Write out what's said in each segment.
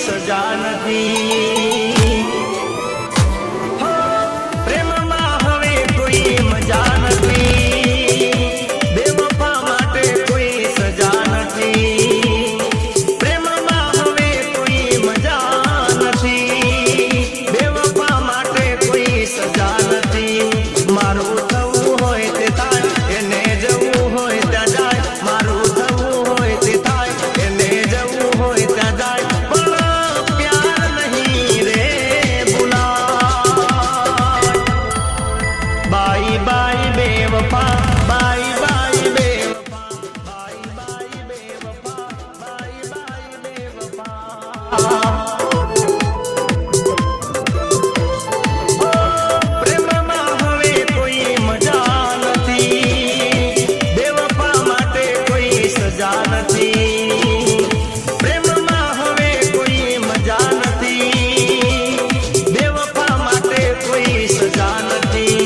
સજા નથી। પ્રેમમાં હવે કોઈ મજા નથી, બેવફા માટે કોઈ સજા નથી। પ્રેમમાં હવે કોઈ મજા નથી, બેવફા માટે કોઈ સજા નથી। મારું થવું હોય તે થાય, એને જવું હોય ત્યાં જાય। મારું થવું હોય તે થાય, એને જવું હોય ત્યાં જાય। પણ પ્યાર નહીં રે ભૂલાય। બાય બાય બેવફા, બાય બાય બેવફા, બાય બાય બેવફા, બાય બાય બેવફા। પ્રેમમાં હવે કોઈ મજા નથી, બેવફા માટે કોઈ સજા નથી। પ્રેમમાં હવે કોઈ મજા નથી, બેવફા માટે કોઈ સજા નથી।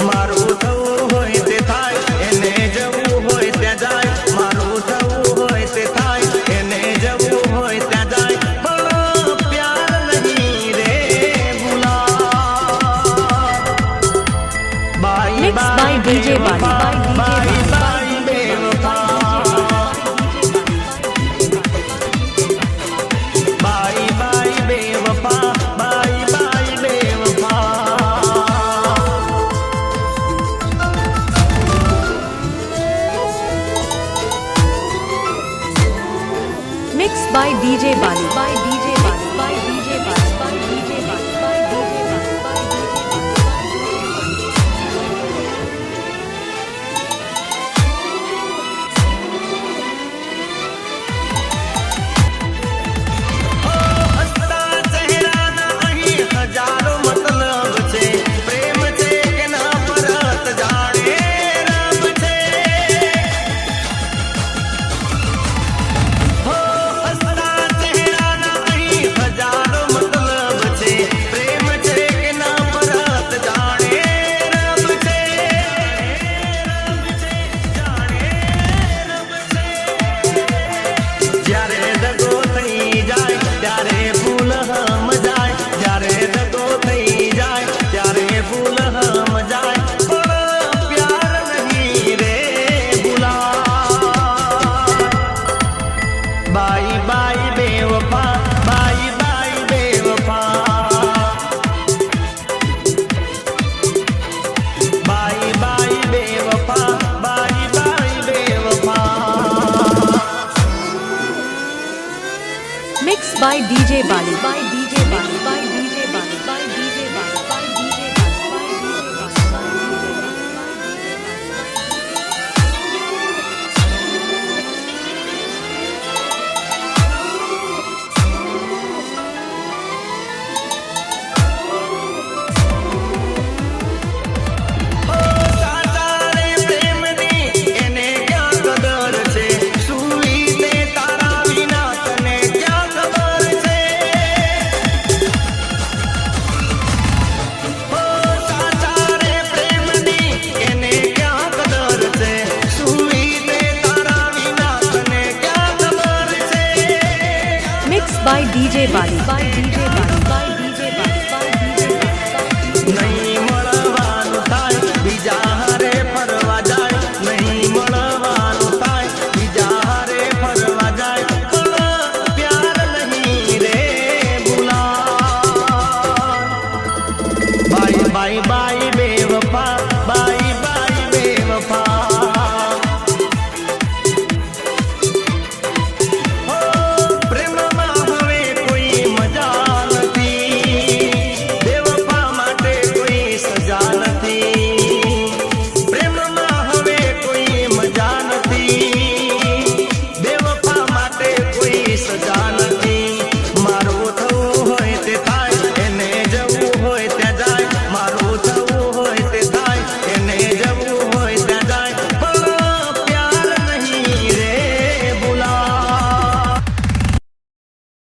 મારું થવું હોય તે થાય, એને જવું હોય ત્યાં જાય। મારું થવું હોય તે થાય, એને જવું હોય ત્યાં જાય। પણ પ્યાર નહીં રે ભૂલાય। Bye Mixed by DJ Bali. Bye bye બેવફા, બાય બાય બેવફા, બાય બાય બેવફા। Mixed by DJ Bali. By DJ Bali. By DJ Bali. By DJ Bali. By DJ Bali. By DJ હસતા ચહેરાના અહીં હજારો મતલબ છે। પ્રેમ છે કે ના પરત જાણે રબ છે। હસતા ચહેરાના અહીં હજારો મતલબ છે। પ્રેમ છે કે ના પરત જાણે રબ છે। જાણે રબ છે। જ્યારે દગો થઈ જાય ત્યારે ભૂલ હમ જાય। જ્યારે દગો થઈ જાય ત્યારે ભૂલ હમ જાય। પણ પ્યાર નહીં રે ભૂલાય। બાય બાય બેવફા, બાય બાય બેવફા, બાય બાય બેવફા, બાય બાય બેવફા। Mixed by DJ Bali. By DJ Bali. By DJ Bali. By DJ Bali. By DJ Bali. By DJ સાચા રે પ્રેમની એને ક્યાં કદર છે? સુઈ તે તારા વિના તને ક્યાં ખબર છે? સાચા રે પ્રેમની એને ક્યાં કદર છે? સુઈ તે તારા વિના તને ક્યાં ખબર છે? Mixed by DJ Bali. By DJ Bali. By DJ